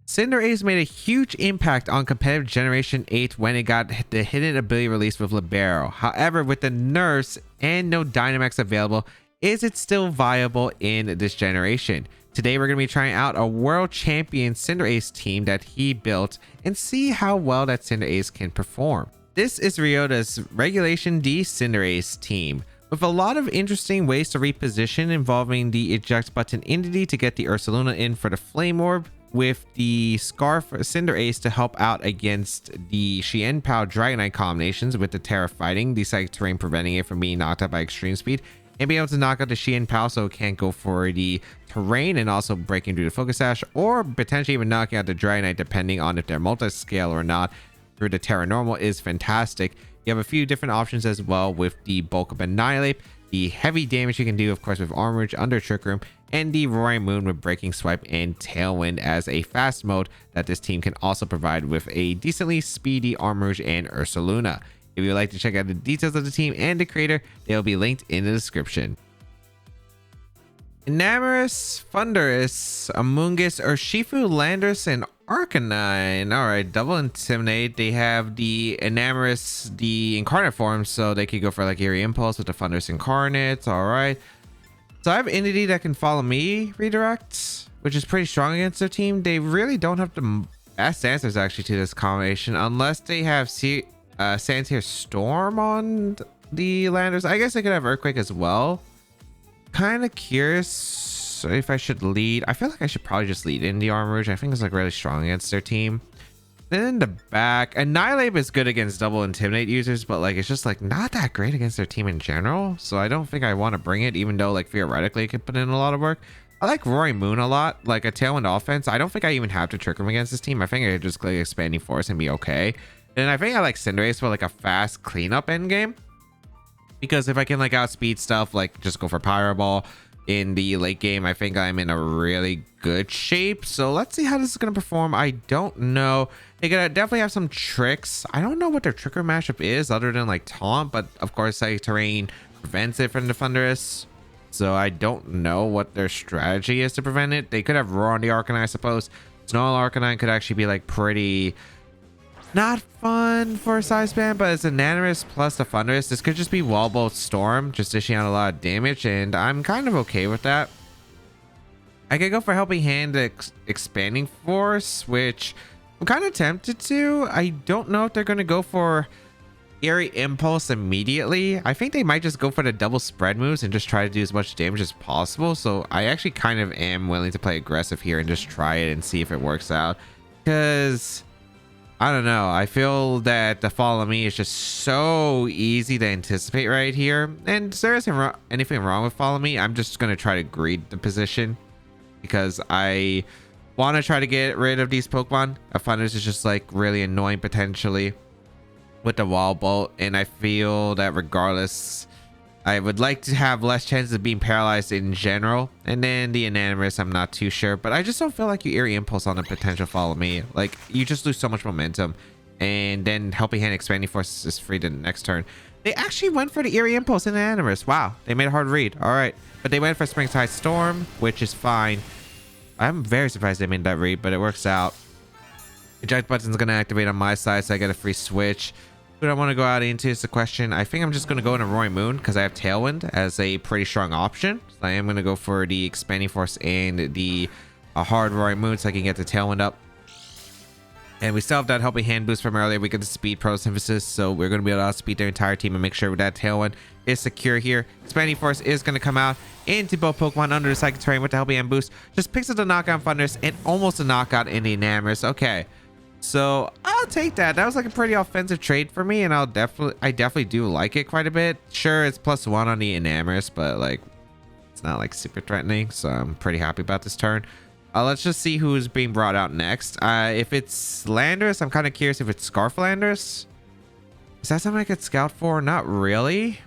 Cinderace made a huge impact on competitive Generation 8 when it got the hidden ability release with Libero. However, with the nerfs and no Dynamax available, is it still viable in this generation? Today, we're going to be trying out a World Champion Cinderace team that he built and see how well that Cinderace can perform. This is Ryota's Regulation D Cinderace team, with a lot of interesting ways to reposition involving the eject button entity to get the Ursaluna in for the Flame Orb, with the Scarf Cinderace to help out against the Xianpao Dragonite combinations with the Terra Fighting, the Psychic Terrain preventing it from being knocked out by Extreme Speed, and be able to knock out the Xianpao so it can't go for the Terrain and also breaking through the Focus Sash, or potentially even knocking out the Dragonite depending on if they're multi-scale or not through the Terra Normal is fantastic. You have a few different options as well with the Bulk of Annihilate, the heavy damage you can do of course with Armorage under Trick Room, and the Roaring Moon with Breaking Swipe and Tailwind as a fast mode that this team can also provide with a decently speedy Armorage and Ursaluna. If you would like to check out the details of the team and the creator, they'll be linked in the description. Enamorus, Thundurus, Amoonguss, Urshifu, Landorus, and Arcanine. Alright, double Intimidate. They have the Enamorus, the Incarnate form, so they could go for like Eerie Impulse with the Thundurus Incarnate. Alright. So I have Entity that can follow me redirect, which is pretty strong against their team. They really don't have the best answers actually to this combination, unless they have Santier Storm on the Landers. I guess they could have Earthquake as well. Kind of curious if I should lead. I feel like I should probably just lead in the Armorage. I think it's like really strong against their team. Then in the back, Annihilate is good against double Intimidate users, but like it's just like not that great against their team in general. So I don't think I want to bring it, even though like theoretically it could put in a lot of work. I like Roaring Moon a lot, like a Tailwind offense. I don't think I even have to trick him against this team. I think I could just click Expanding Force and be okay. And I think I like Cinderace for like a fast cleanup endgame, because if I can like outspeed stuff, like just go for Pyro Ball in the late game, I think I'm in a really good shape. So let's see how this is going to perform. I don't know. They gotta definitely have some tricks. I don't know what their trigger mashup is other than like Taunt, but of course Psychic Terrain prevents it from the Thundurus. So I don't know what their strategy is to prevent it. They could have Roar on the Arcanine, I suppose. Snarl Arcanine could actually be like pretty not fun for a size ban, but it's Enamorus plus the Thundurus. This could just be Wall Bolt Storm, just dishing out a lot of damage, and I'm kind of okay with that. I could go for Helping Hand Expanding Force, which I'm kind of tempted to. I don't know if they're going to go for Eerie Impulse immediately. I think they might just go for the double spread moves and just try to do as much damage as possible. So I actually kind of am willing to play aggressive here and just try it and see if it works out, because I don't know. I feel that the Follow Me is just so easy to anticipate right here. And there isn't anything wrong with Follow Me. I'm just going to try to greed the position because I want to try to get rid of these Pokemon. A Thundurus is just like really annoying potentially with the Wall Bolt. And I feel that regardless, I would like to have less chances of being paralyzed in general. And then the Enamorus, I'm not too sure, but I just don't feel like you Eerie Impulse on a potential Follow Me. Like you just lose so much momentum, and then Helping Hand Expanding Force is free to the next turn. They actually went for the Eerie Impulse in the Enamorus. Wow, they made a hard read. All right, but they went for Springtide Storm, which is fine. I'm very surprised they made that read, but it works out. Eject button's gonna activate on my side, so I get a free switch. Who do I want to go out into is the question. I think I'm just going to go into Roaring Moon because I have Tailwind as a pretty strong option. So I am going to go for the Expanding Force and the hard Roaring Moon so I can get the Tailwind up. And we still have that Helping Hand boost from earlier. We get the Speed Photosynthesis, so we're going to be able to outspeed their entire team and make sure that Tailwind is secure here. Expanding Force is going to come out into both Pokemon under the Psychic Terrain with the Helping Hand boost. Just picks up the knockout Thundurus and almost a knockout in the Enamorus. Okay. So I'll take that. That was like a pretty offensive trade for me, and I definitely do like it quite a bit. Sure, it's +1 on the Enamorus, but like it's not like super threatening, so I'm pretty happy about this turn. Let's just see who's being brought out next. If it's Landorus, I'm kind of curious if it's Scarf Landorus. Is that something I could scout for? Not really.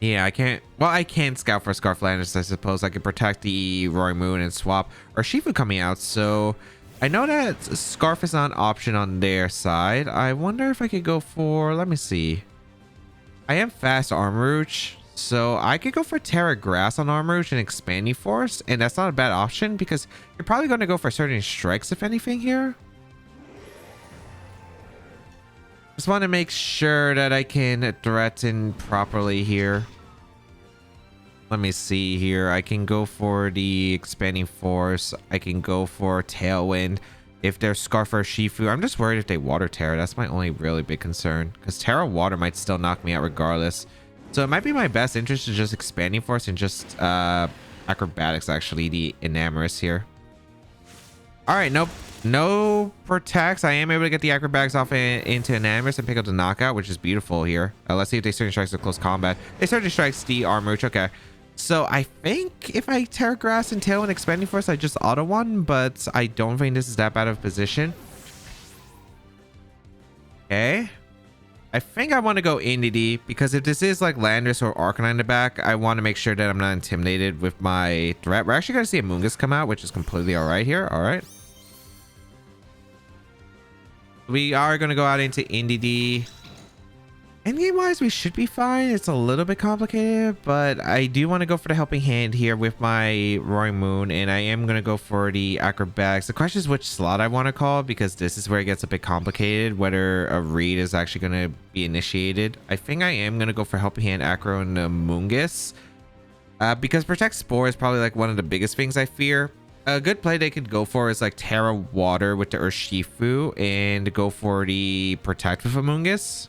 Yeah, I can't. Well, I can scout for Scarf Landorus, I suppose. I could protect the Roaring Moon and swap Urshifu coming out, so I know that Scarf is not an option on their side. I wonder if I could go for, let me see. I am fast Armorage, So I could go for Terra Grass on Armor Rouge and Expanding Force, and that's not a bad option because you're probably going to go for certain strikes if anything here. Just want to make sure that I can threaten properly here. Let me see here. I can go for the Expanding Force. I can go for Tailwind. If there's Scarf or Shifu, I'm just worried if they Water Terra. That's my only really big concern. Because Terra Water might still knock me out regardless. So it might be my best interest to just Expanding Force and just Acrobatics, actually, the Enamorous here. Alright, nope. No protects. I am able to get the Acrobatics off into Enamorous and pick up the knockout, which is beautiful here. Let's see if they certain strikes with close combat. They certain strikes the Armor. Okay. So I think if I Terra Grass and Tailwind Expanding Force, I just auto one, but I don't think this is that bad of a position. Okay. I think I want to go Indie because if this is like Landorus or Arcanine in the back, I want to make sure that I'm not intimidated with my threat. We're actually going to see a Amoonguss come out, which is completely all right here. All right. We are going to go out into Indie. Endgame wise, we should be fine. It's a little bit complicated, but I do want to go for the helping hand here with my Roaring Moon, and I am going to go for the Acrobatics. The question is which slot I want to call, because this is where it gets a bit complicated, whether a read is actually going to be initiated. I think I am going to go for helping hand, Acro, and Amoonguss, because Protect Spore is probably like one of the biggest things I fear. A good play they could go for is like Terra Water with the Urshifu and go for the Protect with Amoonguss.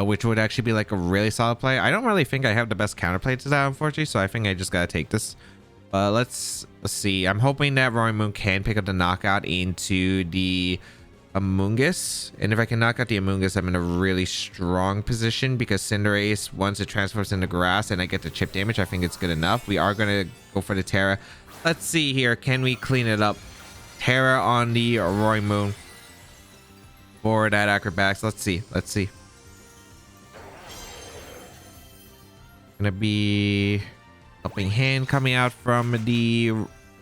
Which would actually be like a really solid play. I don't really think I have the best counterplay to that, unfortunately, so I think I just gotta take this. Let's see. I'm hoping that Roaring Moon can pick up the knockout into the Amoonguss, and if I can knock out the Amoonguss, I'm in a really strong position because Cinderace, once it transfers into grass and I get the chip damage, I think it's good enough. We are gonna go for the Terra. Let's see here. Can we clean it up? Terra on the Roaring Moon for that Acrobatics. Let's see. Let's see. Gonna be helping hand coming out from the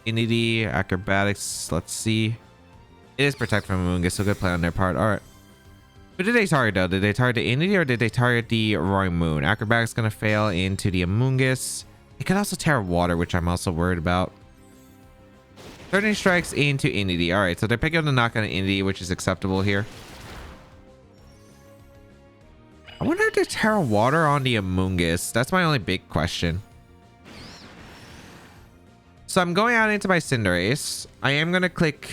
Infinity Acrobatics. Let's see. It is Protect from Amoonguss, so good play on their part. All right. Who did they target though? Did they target the Infinity or did they target the Roaring Moon? Acrobatics gonna fail into the Amoonguss. It could also Terra Water, which I'm also worried about. 30 strikes into Infinity. All right, so they're picking up the knock on Infinity, which is acceptable here. I wonder if there's Terra Water on the Amoonguss. That's my only big question. So I'm going out into my Cinderace. I am going to click...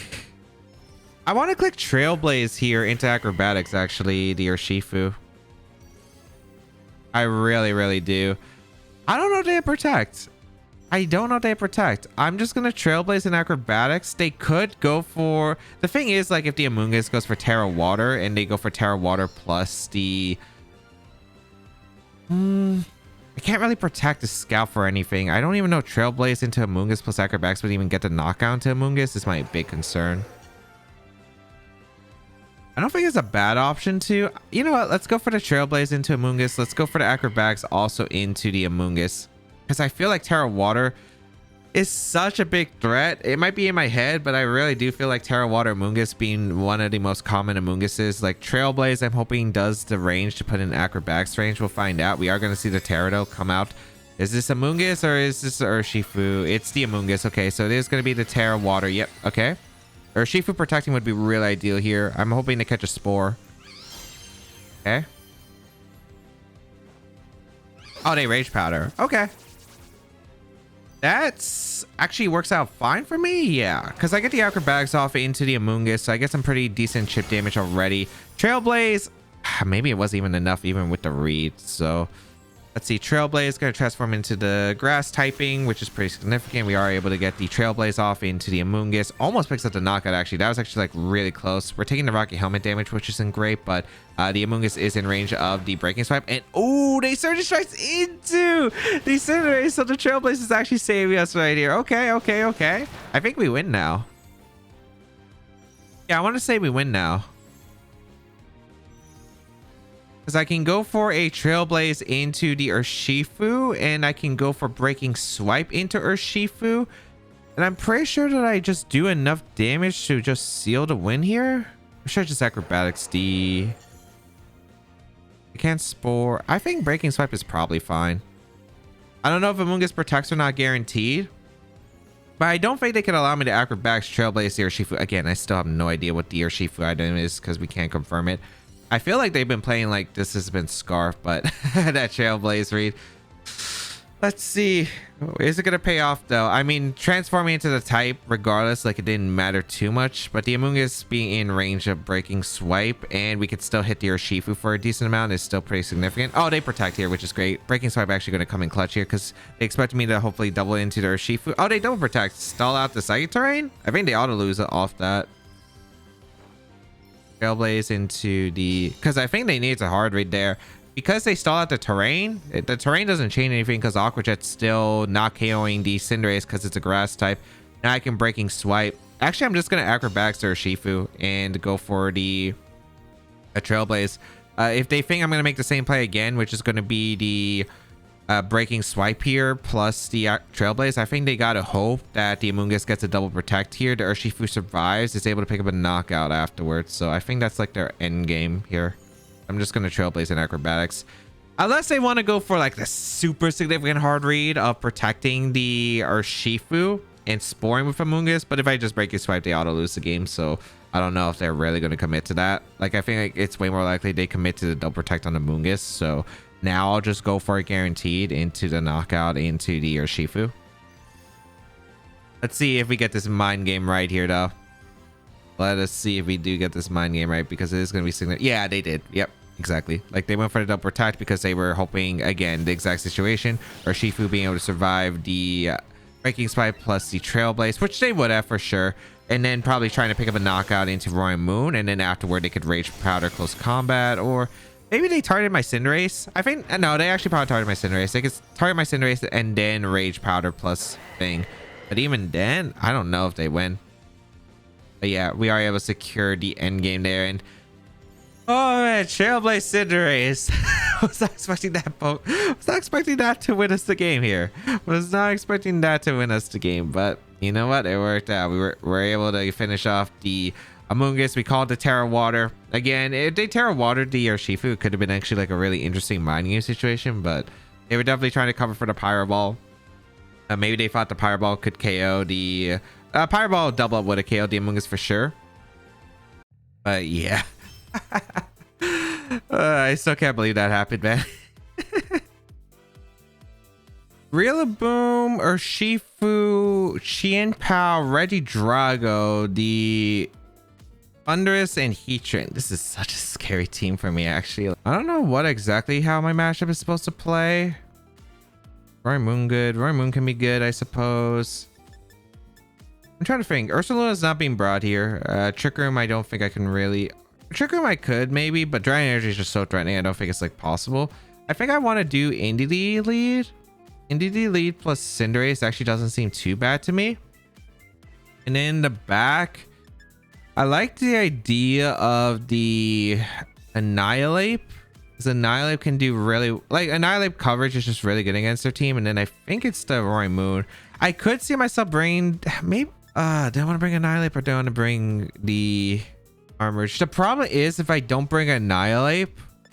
I want to click Trailblaze here into Acrobatics, actually, the Urshifu. I really, really do. I don't know if they have Protect. I don't know if they have Protect. I'm just going to Trailblaze in Acrobatics. They could go for... The thing is, like, if the Amoonguss goes for Terra Water and they go for Terra Water plus the... I can't really Protect the Scout for anything. I don't even know Trailblaze into Amoonguss plus Acrobatics would even get the knockout to Amoonguss. Is my big concern. I don't think it's a bad option to... You know what? Let's go for the Trailblaze into Amoonguss. Let's go for the Acrobatics also into the Amoonguss. Because I feel like Terra Water is such a big threat. It might be in my head, but I really do feel like Terra Water Amoonguss being one of the most common Amoongusses. Like Trailblaze, I'm hoping does the range to put in Acrobatics range. We'll find out. We are going to see the Terradol come out. Is this Amoonguss or is this Urshifu? It's the Amoonguss. Okay, so it is going to be the Terra Water. Yep, okay. Urshifu protecting would be really ideal here. I'm hoping to catch a Spore. Okay. Oh, they Rage Powder. Okay. That's actually works out fine for me. Yeah, because I get the Acrobatics off into the Amoonguss, so I get some pretty decent chip damage already. Trailblaze, maybe it wasn't even enough even with the read. So let's see. Trailblaze is going to transform into the grass typing, which is pretty significant. We are able to get the Trailblaze off into the Amoonguss. Almost picks up the knockout, actually. That was actually like really close. We're taking the Rocky Helmet damage, which isn't great, but the Amoonguss is in range of the Breaking Swipe. And oh, they Surge Strikes into the Cinderace, so the Trailblaze is actually saving us right here. Okay, okay, okay. I think we win now. Yeah, I want to say we win now. Because I can go for a Trailblaze into the Urshifu, and I can go for Breaking Swipe into Urshifu. And I'm pretty sure that I just do enough damage to just seal the win here. Or should I just Acrobatics the I can't spore. I think Breaking Swipe is probably fine. I don't know if Amoonguss protects are not guaranteed, but I don't think they can allow me to Acrobatics Trailblaze the Urshifu. Again, I still have no idea what the Urshifu item is because we can't confirm it. I feel like they've been playing like this has been Scarf, but that Trailblaze read. Let's see. Is it going to pay off though? I mean, transforming into the type regardless, like it didn't matter too much, but the Amoonguss being in range of Breaking Swipe and we could still hit the Urshifu for a decent amount is still pretty significant. Oh, they protect here, which is great. Breaking Swipe actually going to come in clutch here because they expect me to hopefully double into the Urshifu. Oh, they double protect. Stall out the Psychic Terrain? I think they ought to lose it off that. Trailblaze into the... Because I think they need a hard read there. Because they stall out the terrain doesn't change anything because Aqua Jet's still not KOing the Cinderace because it's a grass type. Now I can Breaking Swipe. Actually, I'm just going to Acrobatics to Urshifu and go for the Trailblaze. If they think I'm going to make the same play again, which is going to be the Breaking Swipe here plus the Trailblaze, I think they got to hope that the Amoonguss gets a double protect here. The Urshifu survives. It's able to pick up a knockout afterwards. So I think that's like their end game here. I'm just going to Trailblaze and Acrobatics. Unless they want to go for like the super significant hard read of protecting the Urshifu and sporing with Amoonguss. But if I just Breaking Swipe, they auto lose the game. So I don't know if they're really going to commit to that. Like I think like it's way more likely they commit to the double protect on Amoonguss. So now I'll just go for it guaranteed into the knockout into the Urshifu. Let's see if we get this mind game right here though. Let us see if we do get this mind game right because it is going to be significant. Yeah, they did. Yep, exactly. Like they went for the double protect because they were hoping, again, the exact situation. Urshifu being able to survive the Breaking Swipe plus the Trailblaze, which they would have for sure. And then probably trying to pick up a knockout into Roaring Moon. And then afterward, they could Rage Powder close combat. Or maybe they targeted my Cinderace. I think, no, they actually probably targeted my Cinderace. They could target my Cinderace and then Rage Powder plus thing. But even then, I don't know if they win. But yeah, we are able to secure the end game there. And oh man, Trailblaze Cinderace. Was not expecting that. Was not expecting that to win us the game here. Was not expecting that to win us the game. But you know what? It worked out. We were able to finish off the Amoonguss. We called the Terra Water. Again, if they Terra Watered the Urshifu, it could have been actually like a really interesting mind game situation. But they were definitely trying to cover for the Pyro Ball. Maybe they thought the Pyro Ball could KO the... Pyro Ball double up would have KO'd the Amoonguss for sure. But yeah. I still can't believe that happened, man. Rillaboom, Urshifu, Qianpao, Regidrago, the Thundurus, and Heatran. This is such a scary team for me, actually. I don't know what exactly how my matchup is supposed to play. Roaring Moon good. Roaring Moon can be good, I suppose. I'm trying to think. Ursaluna is not being brought here. Trick Room, I don't think I can really... Trick Room I could maybe, but Dragon Energy is just so threatening. I don't think it's like possible. I think I want to do Indeedee lead. Indeedee lead plus Cinderace actually doesn't seem too bad to me. And in the back, I like the idea of the Annihilate. Because Annihilate can do really... Like, Annihilate coverage is just really good against their team. And then I think it's the Roaring Moon. I could see myself bringing... Maybe... do I want to bring Annihilate or do I want to bring the Armor? The problem is if I don't bring Annihilate,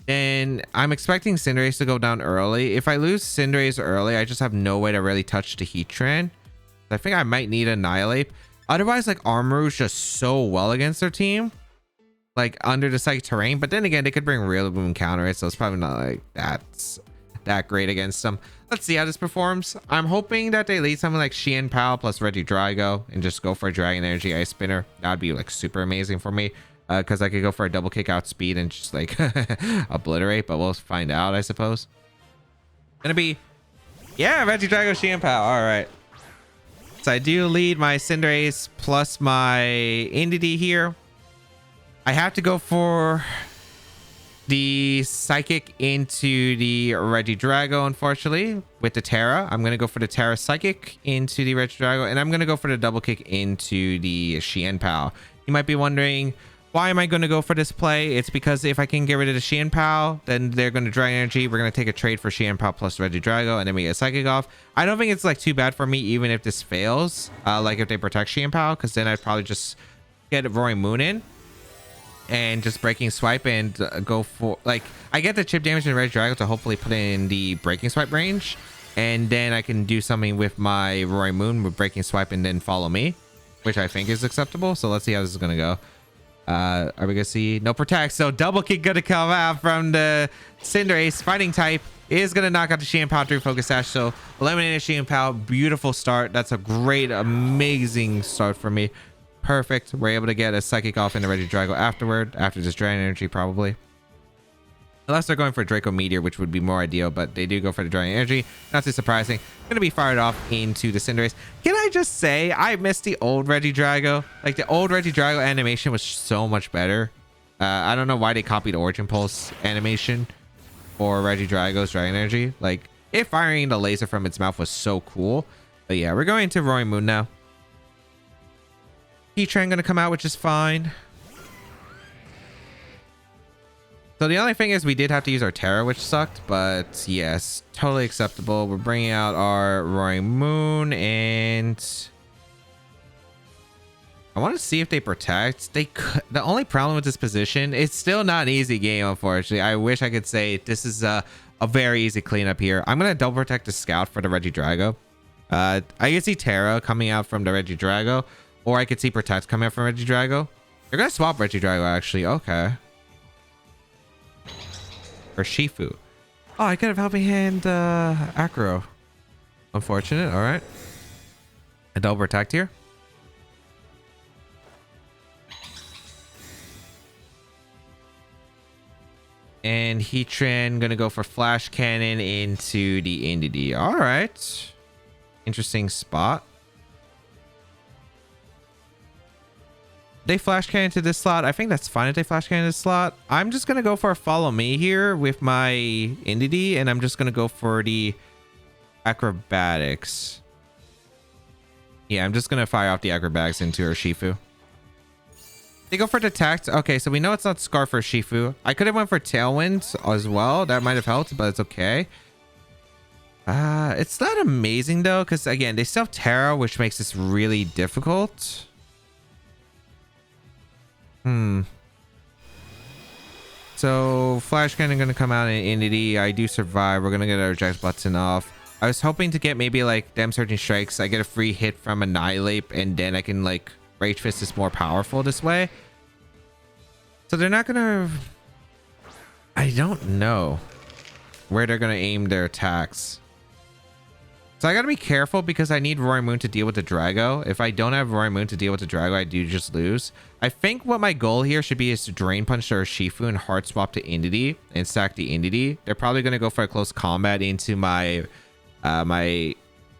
then I'm expecting Cinderace to go down early. If I lose Cinderace early, I just have no way to really touch the Heatran. I think I might need Annihilate. Otherwise, like, Armor is just so well against their team. Like, under the Psychic Terrain. But then again, they could bring Rillaboom and counter it. So it's probably not like that's that great against them. Let's see how this performs. I'm hoping that they lead something like Qianpao plus Regidrago and just go for a Dragon Energy Ice Spinner. That'd be like super amazing for me. Because I could go for a double kick out speed and just like obliterate. But we'll find out, I suppose. Gonna be... Yeah, Regidrago Qianpao. All right. So I do lead my Cinderace plus my Indeedee here. I have to go for the Psychic into the Regidrago, unfortunately, with the Terra. I'm going to go for the Terra Psychic into the Regidrago, and I'm going to go for the double kick into the Qianpao. You might be wondering, why am I going to go for this play? It's because if I can get rid of the Qianpao, then they're going to Dragon Energy. We're going to take a trade for Qianpao plus Regidrago, and then we get Psychic off. I don't think it's like too bad for me, even if this fails. Like if they protect Qianpao, because then I'd probably just get Roaring Moon in. and just breaking swipe and go for like I get the chip damage in Regidrago to hopefully put it in the breaking swipe range, and then I can do something with my Roaring Moon with breaking swipe and then follow me, which I think is acceptable. So let's see how this is gonna go. Are we gonna see no protect? So double kick gonna come out from the Cinderace. Fighting type is gonna knock out the Sheehan Pow through Focus Sash. So eliminated Sheehan Pow. Beautiful start. That's a great, amazing start for me. Perfect. We're able to get a Psychic off into Regidrago afterward, after this Dragon Energy probably. Unless they're going for Draco Meteor, which would be more ideal, but they do go for the Dragon Energy. Not too surprising. Going to be fired off into the Cinderace. Can I just say, I miss the old Regidrago. Like, the old Regidrago animation was so much better. I don't know why they copied Origin Pulse animation for Regidrago's Dragon Energy. Like, it firing the laser from its mouth was so cool. But yeah, we're going to Roaring Moon now. Heatran gonna come out, which is fine. So the only thing is we did have to use our Terra, which sucked, but yes, totally acceptable. We're bringing out our Roaring Moon, and I want to see if they protect. They could. The only problem with this position, it's still not an easy game, unfortunately. I wish I could say this is a very easy cleanup here. I'm gonna double protect the Scout for the Regidrago. I can see Terra coming out from the Regidrago. Or I could see Protect coming out from Regidrago. They're going to swap Regidrago, actually. Okay. Or Shifu. Oh, I could have Helping Hand Acro. Unfortunate. All right. A double Protect here. And Heatran going to go for Flash Cannon into the Indeedee. All right. Interesting spot. They flash cannon to this slot. I think that's fine if they flash cannon this slot. I'm just going to go for a follow me here with my Indeedee, and I'm just going to go for the acrobatics. Yeah, I'm just going to fire off the acrobatics into Urshifu. They go for detect. Okay, so we know it's not Scarf for Shifu. I could have went for Tailwind as well. That might have helped, but it's okay. It's not amazing though, because again, they still have Terra, which makes this really difficult. So Flash Cannon gonna come out in Indeedee. I do survive. We're gonna get our Reject Button off. I was hoping to get maybe like Dem Surging Strikes. I get a free hit from Annihilate, and then I can like Rage Fist is more powerful this way. So they're not gonna. I don't know where they're gonna aim their attacks. So I gotta be careful because I need Roaring Moon to deal with the Drago. If I don't have Roaring Moon to deal with the Drago, I do just lose. I think what my goal here should be is to Drain Punch or Shifu and Hard Swap to Indeedee and stack the Indeedee. They're probably gonna go for a close combat into my my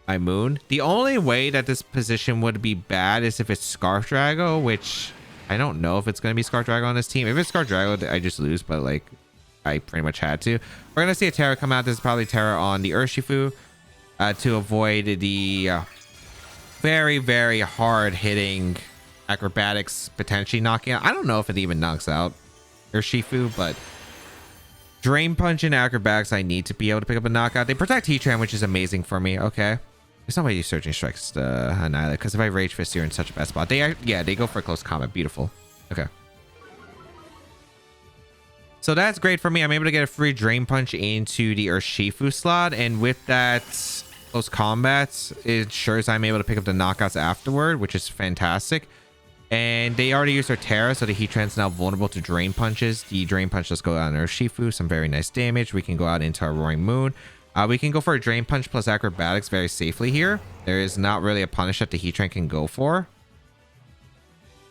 Moon. The only way that this position would be bad is if it's Scarf Drago, which I don't know if it's gonna be Scarf Drago on this team. If it's Scarf Drago, I just lose, but like I pretty much had to. We're gonna see a Terra come out. This is probably Terra on the Urshifu. To avoid the very, very hard hitting acrobatics potentially knocking out. I don't know if it even knocks out Urshifu, but Drain Punch and acrobatics, I need to be able to pick up a knockout. They protect Heatran, which is amazing for me. Okay. There's no way you Surging Strikes to Annihilate, because if I Rage Fist, you're in such a bad spot. They are, yeah, they go for close combat. Beautiful. Okay. So that's great for me. I'm able to get a free Drain Punch into the Urshifu slot, and with that close combat, it ensures I'm able to pick up the knockouts afterward, which is fantastic. And they already used their Terra, so the Heatran's now vulnerable to Drain Punches. The Drain Punch does go out on Urshifu, some very nice damage. We can go out into our Roaring Moon. We can go for a Drain Punch plus Acrobatics very safely here. There is not really a punish that the Heatran can go for.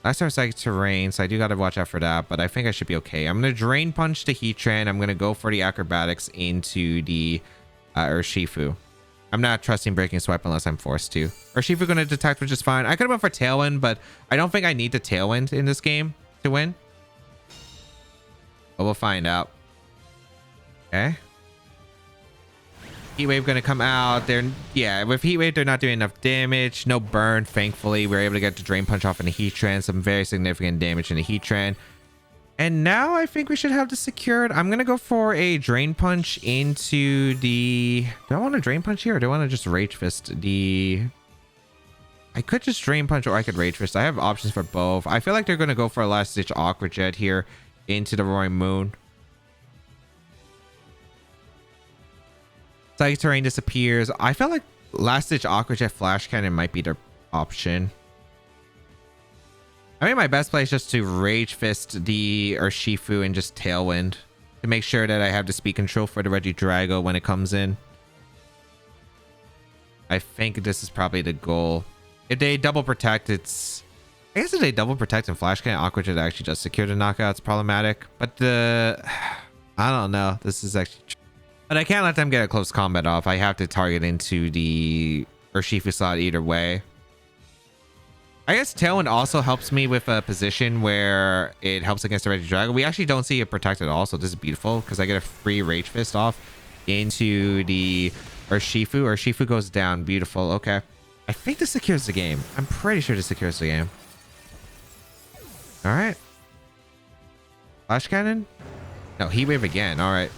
Last our Psychic Terrain, so I do got to watch out for that, but I think I should be okay. I'm going to Drain Punch the Heatran. I'm going to go for the Acrobatics into the Urshifu. I'm not trusting Breaking Swipe unless I'm forced to. Urshifu going to Detect, which is fine. I could have went for Tailwind, but I don't think I need the Tailwind in this game to win. But we'll find out. Okay. Heat Wave going to come out. Yeah, with Heat Wave, they're not doing enough damage. No burn, thankfully. We're able to get the Drain Punch off in the Heatran. Some very significant damage in the Heatran. And now I think we should have this secured. I'm going to go for a Drain Punch into the... Do I want to Drain Punch here, or do I want to just Rage Fist the I could just Drain Punch or I could Rage Fist. I have options for both. I feel like they're going to go for a Last Ditch Aqua Jet here into the Roaring Moon. Psychic Terrain disappears. I feel like Last Ditch Aqua Jet Flash Cannon might be their option. I mean, my best play is just to Rage Fist the Urshifu and just Tailwind to make sure that I have the speed control for the Regidrago when it comes in. I think this is probably the goal. If they double protect, it's... I guess if they double protect and Flash Cannon, Aqua Jet actually just secure the knockout. It's problematic. But the... I don't know. This is actually... But I can't let them get a close combat off. I have to target into the Urshifu slot either way. I guess Tailwind also helps me with a position where it helps against the Regidrago. We actually don't see it protected at all, so this is beautiful because I get a free Rage Fist off into the Urshifu. Urshifu goes down. Beautiful. Okay. I think this secures the game. I'm pretty sure this secures the game. All right. Flash Cannon? No, Heat Wave again. All right.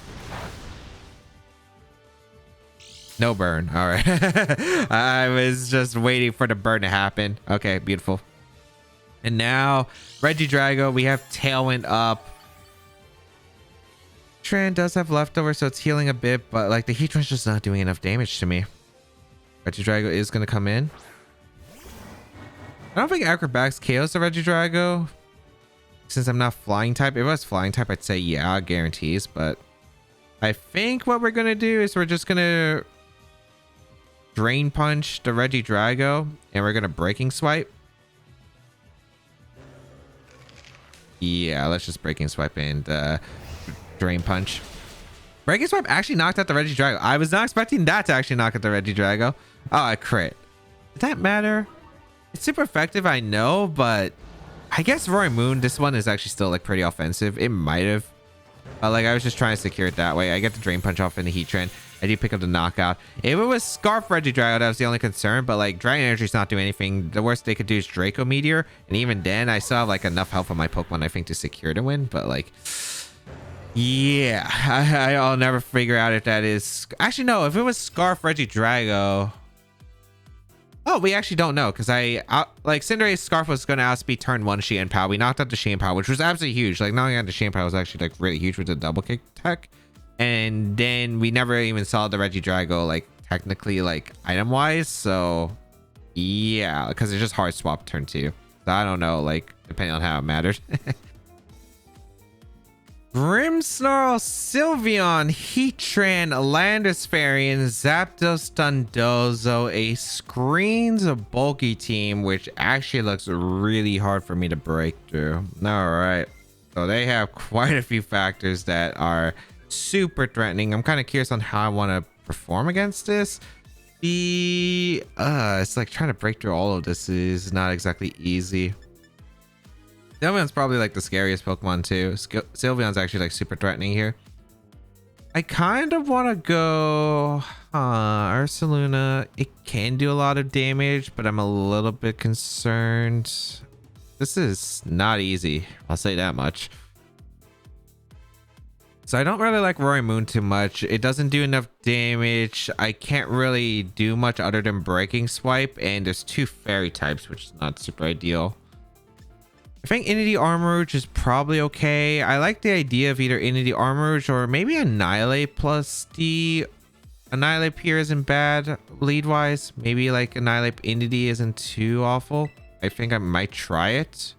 No burn. All right. I was just waiting for the burn to happen. Okay, beautiful. And now, Regidrago, we have Tailwind up. Tran does have leftover, so it's healing a bit, but like the Heat Trench just not doing enough damage to me. Regidrago is going to come in. I don't think Acrobatics KOs the Regidrago. Since I'm not flying type. If it was flying type, I'd say yeah, guarantees. But I think what we're going to do is we're just going to Drain Punch the Regidrago. And we're going to Breaking Swipe. Yeah, let's just Breaking Swipe and Drain Punch. Breaking Swipe actually knocked out the Regidrago. I was not expecting that to actually knock out the Regidrago. Oh, I crit. Did that matter? It's super effective, I know, but I guess Roaring Moon, this one is actually still like pretty offensive. It might have. Like I was just trying to secure it that way. I get the Drain Punch off in the Heat Trend. I do pick up the knockout. If it was Scarf Regidrago, that was the only concern. But like Dragon Energy's not doing anything. The worst they could do is Draco Meteor. And even then, I still have like enough health on my Pokemon, I think, to secure the win. But like, yeah, I'll never figure out if that is... Actually, no, if it was Scarf Regidrago... Oh, we actually don't know, because like Cinderace Scarf was going to outspeed turn 1 Shein Power. We knocked out the Shein Power, which was absolutely huge. Like, knocking out the Shein Power was actually like really huge with the double kick tech. And then we never even saw the Regidrago, like, technically, like, item-wise. So, yeah, because it's just hard swap turn 2. So, I don't know, like, depending on how it matters. Grimmsnarl, Sylveon, Heatran, Landisfarian, Zapdos, Dondozo, a screens a bulky team, which actually looks really hard for me to break through. All right. So they have quite a few factors that are super threatening. I'm kind of curious on how I want to perform against this. It's like trying to break through all of this is not exactly easy. Sylveon's probably like the scariest Pokemon too. Sylveon's actually like super threatening here. I kind of want to go Ursaluna. It can do a lot of damage, but I'm a little bit concerned. This is not easy, I'll say that much. So I don't really like Roaring Moon too much. It doesn't do enough damage. I can't really do much other than Breaking Swipe, and there's 2 fairy types, which is not super ideal. I think Entity Armourouge is probably okay. I like the idea of either Entity Armourouge or maybe Annihilate plus the Annihilate Pier isn't bad lead wise. Maybe like Annihilate Entity isn't too awful. I think I might try it.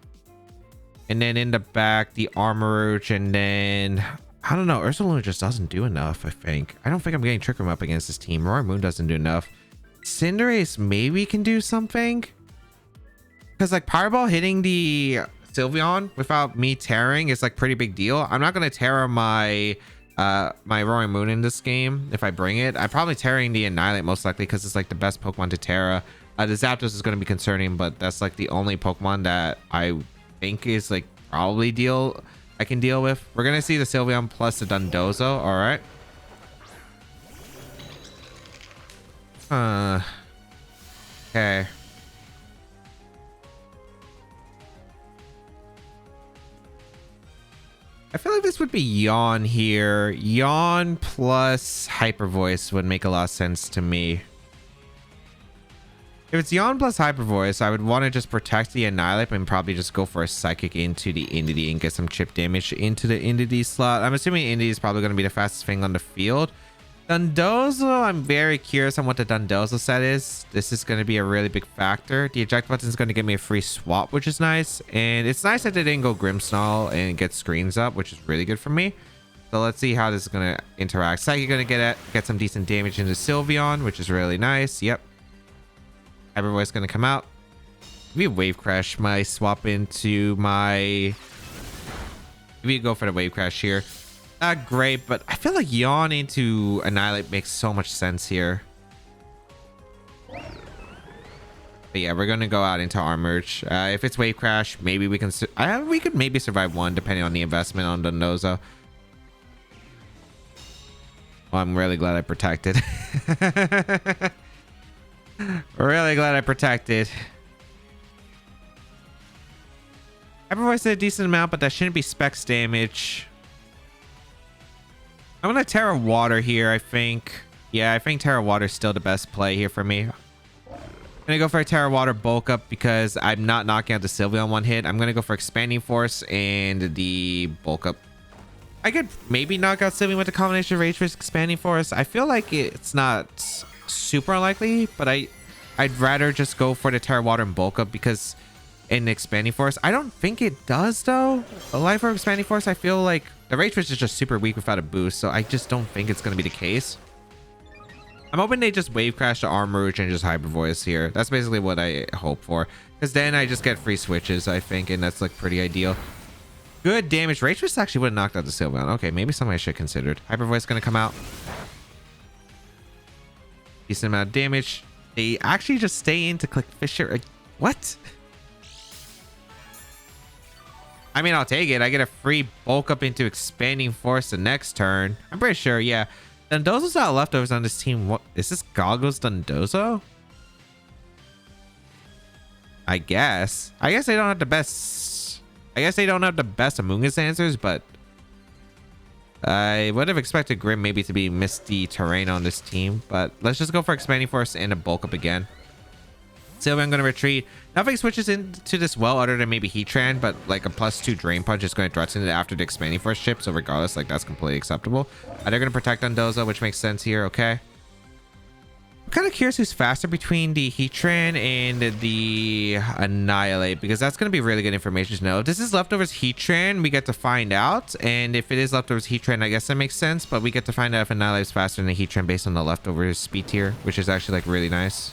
And then in the back, the Armourouge, and then I don't know. Ursaluna just doesn't do enough, I think. I don't think I'm getting Trick Room up against this team. Roaring Moon doesn't do enough. Cinderace maybe can do something. Because like Powerball hitting the Sylveon without me tearing is like pretty big deal. I'm not going to tear my my Roaring Moon in this game if I bring it. I'm probably tearing the Annihilate most likely because it's like the best Pokemon to Terra. The Zapdos is going to be concerning, but that's like the only Pokemon that I think is like probably I can deal with. We're going to see the Sylveon plus the Dondozo. All right. Okay. I feel like this would be Yawn here. Yawn plus Hyper Voice would make a lot of sense to me. If it's Yawn plus Hyper Voice, I would want to just protect the Annihilate and probably just go for a Psychic into the Entity and get some chip damage into the Entity slot. I'm assuming Entity is probably going to be the fastest thing on the field. Dondozo, I'm very curious on what the Dondozo set is. This is going to be a really big factor. The eject button is going to give me a free swap, which is nice. And it's nice that they didn't go Grimmsnarl and get screens up, which is really good for me. So let's see how this is going to interact. Psychic going to get some decent damage into Sylveon, which is really nice. Yep. Hyper Voice going to come out. Maybe Wave Crash my swap into my... Maybe go for the Wave Crash here. Not great, but I feel like Yawn into Annihilate makes so much sense here. But yeah, we're going to go out into Armorge. If it's Wave Crash, maybe we can... we could maybe survive one, depending on the investment on Dondozo. Well, I'm really glad I protected. Really glad I protected. Hyper Voice did a decent amount, but that shouldn't be Specs damage. I'm gonna Terra Water here, I think. Yeah, I think Terra Water is still the best play here for me. I'm gonna go for a Terra Water bulk up because I'm not knocking out the Sylveon on one hit. I'm gonna go for Expanding Force and the bulk up. I could maybe knock out Sylveon with the combination of Rage Fist, Expanding Force. I feel like it's not super unlikely, but I'd rather just go for the Terra Water and bulk up because in Expanding Force, I don't think it does though. The Life Orb Expanding Force, I feel like the Rage Fist is just super weak without a boost, so I just don't think it's going to be the case. I'm hoping they just Wave Crash the Armorage and just Hyper Voice here. That's basically what I hope for, because then I just get free switches, I think, and that's like pretty ideal. Good damage. Rage Fist actually would have knocked out the Sylveon. Okay, maybe something I should have considered. Hyper Voice going to come out. Decent amount of damage. They actually just stay in to click Fisher. What? I mean, I'll take it. I get a free bulk up into Expanding Force the next turn. I'm pretty sure, yeah. Dondozo's not leftovers on this team. What is this? Goggles Dondozo? I guess they don't have the best. I guess they don't have the best Among Us answers, but I would have expected Grim maybe to be Misty Terrain on this team. But let's just go for Expanding Force and a bulk up again. Sylveon, I'm going to retreat. Nothing switches into this well other than maybe Heatran, but like a +2 Drain Punch is going to threaten it after the Expanding Force chip, so regardless, like that's completely acceptable. They're going to protect Dondozo, which makes sense here, okay? I'm kind of curious who's faster between the Heatran and the Annihilate, because that's going to be really good information to know. If this is Leftovers Heatran, we get to find out, and if it is Leftovers Heatran, I guess that makes sense, but we get to find out if Annihilate is faster than the Heatran based on the Leftovers speed tier, which is actually like really nice.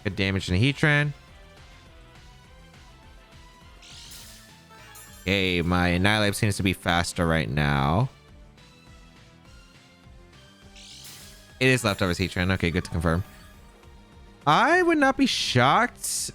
Good damage in the Heatran. Okay, my Annihilate seems to be faster right now. It is Leftovers Heatran. Okay, good to confirm. I would not be shocked.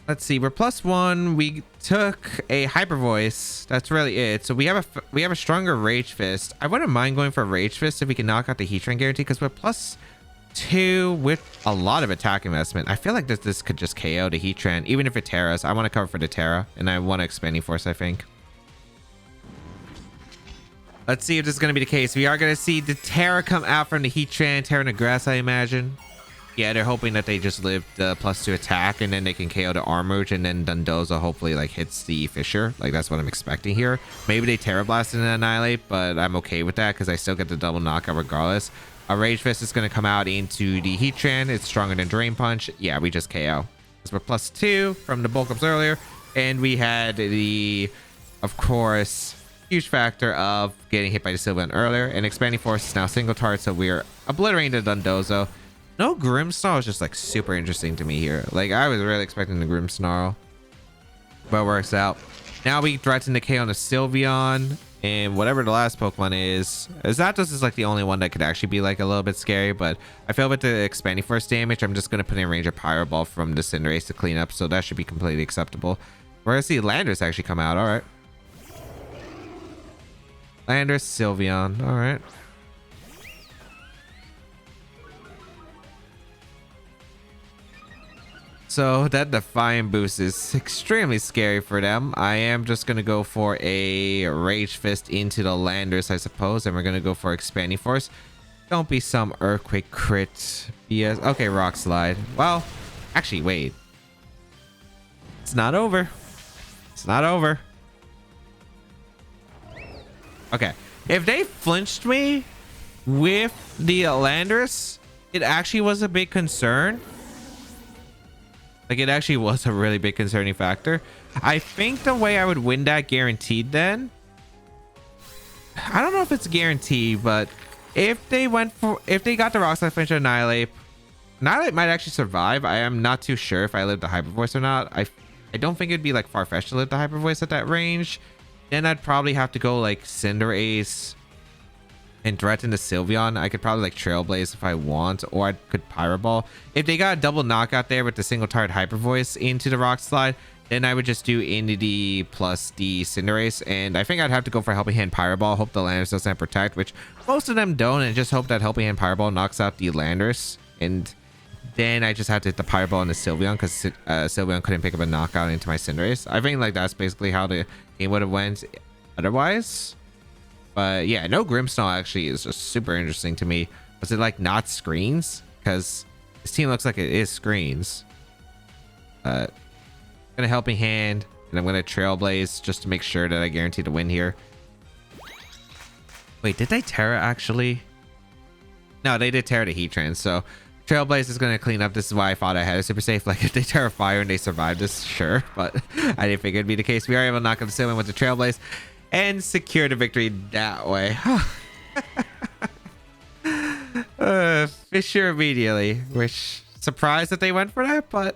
Let's see, we're +1. We took a Hyper Voice. That's really it. So we have a stronger Rage Fist. I wouldn't mind going for Rage Fist if we can knock out the Heatran guarantee, because we're +2 with a lot of attack investment. I feel like this could just KO the Heatran, even if it Terras. I want to cover for the Terra, and I want to Expanding Force, I think. Let's see if this is going to be the case. We are going to see the Terra come out from the Heatran, Terra Grass, I imagine. Yeah, they're hoping that they just live the +2 attack, and then they can KO the Armorage, and then Dondozo hopefully like hits the Fissure. Like that's what I'm expecting here. Maybe they Terra Blast and Annihilate, but I'm okay with that because I still get the double knockout regardless. A Rage Fist is going to come out into the Heatran. It's stronger than Drain Punch. Yeah, we just KO. Because we're +2 from the bulk ups earlier, and we had the, of course, huge factor of getting hit by the Sylveon earlier, and Expanding Force is now single target, so we're obliterating the Dondozo. No Grimmsnarl is just like super interesting to me here. Like I was really expecting the Grimmsnarl, but it works out. Now we threaten the K on the Sylveon, and whatever the last Pokemon is, Zapdos is like the only one that could actually be like a little bit scary, but I feel with the Expanding Force damage, I'm just going to put in range of Pyro Ball from the Cinderace to clean up, so that should be completely acceptable. We're going to see Landorus actually come out. All right. Landorus, Sylveon. All right. So that Defiant boost is extremely scary for them. I am just going to go for a Rage Fist into the Landorus, I suppose. And we're going to go for Expanding Force. Don't be some Earthquake crit BS. Okay, Rock Slide. Well, actually, wait. It's not over. It's not over. Okay. If they flinched me with the Landorus, it actually was a big concern. Like, it actually was a really big concerning factor. I think the way I would win that guaranteed then, I don't know if it's guaranteed, but if they got the Rock Slide flinch on Annihilate might actually survive. I am not too sure if I live the Hyper Voice or not. I don't think it'd be like far-fetched to live the Hyper Voice at that range. Then I'd probably have to go like Cinderace and threaten the Sylveon. I could probably like Trailblaze if I want, or I could Pyro Ball. If they got a double knockout there with the single target Hyper Voice into the Rock Slide, then I would just do Indy plus the Cinderace, and I think I'd have to go for Helping Hand Pyro Ball. Hope the Landorus doesn't protect, which most of them don't, and just hope that Helping Hand Pyro Ball knocks out the Landorus, and then I just have to hit the Pyro Ball on the Sylveon because Sylveon couldn't pick up a knockout into my Cinderace. I think like that's basically how the game would have went otherwise. But yeah, no Grimmsnarl actually is just super interesting to me. Was it like not screens? Because this team looks like it is screens. I'm gonna Helping Hand, and I'm gonna Trailblaze just to make sure that I guarantee the win here. Wait, did they Terra actually? No, they did Terra the Heatran, so Trailblaze is gonna clean up. This is why I thought I had a super safe. Like if they Terra Fire and they survive this, sure, but I didn't think it'd be the case. We are able to knock out the Sylveon with the Trailblaze and secure the victory that way. Fisher immediately, which surprised that they went for that, but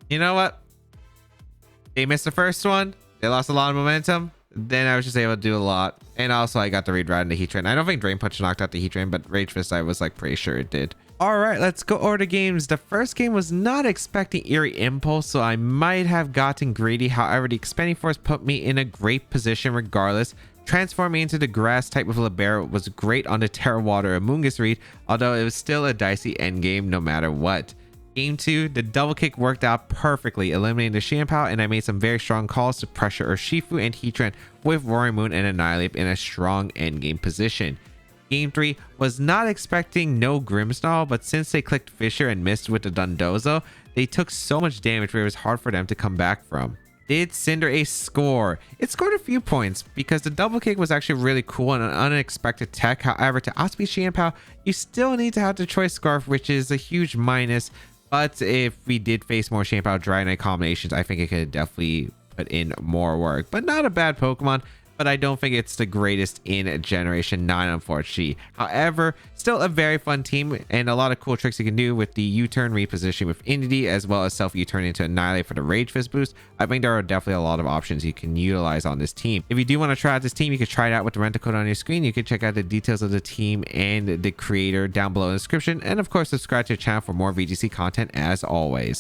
you know what? They missed the first one. They lost a lot of momentum. Then I was just able to do a lot. And also I got the read right into Heatran. I don't think Drain Punch knocked out the Heatran, but Rage Fist I was like pretty sure it did. All right, let's go over the games. The first game was not expecting Eerie Impulse, so I might have gotten greedy. However, the Expanding Force put me in a great position regardless. Transforming into the grass type with Libero was great on the Terra Water Amoonguss read, although it was still a dicey endgame no matter what. Game 2, the double kick worked out perfectly, eliminating the Shampoo, and I made some very strong calls to pressure Urshifu and Heatran with Roaring Moon and Annihilate in a strong endgame position. Game 3 was not expecting no Grimmsnarl, but since they clicked Fisher and missed with the Dondozo, they took so much damage where it was hard for them to come back from. Did Cinderace score? It scored a few points because the double kick was actually really cool and an unexpected tech. However, to outspeed Shampoo, you still need to have the Choice Scarf, which is a huge minus. But if we did face more Shampoo Dragonite combinations, I think it could definitely put in more work. But not a bad Pokemon, but I don't think it's the greatest in Generation 9, unfortunately. However, still a very fun team and a lot of cool tricks you can do with the U-turn reposition with Indy, as well as self U-turn into Annihilate for the Rage Fist boost. I think there are definitely a lot of options you can utilize on this team. If you do want to try out this team, you can try it out with the rental code on your screen. You can check out the details of the team and the creator down below in the description. And of course, subscribe to the channel for more VGC content as always.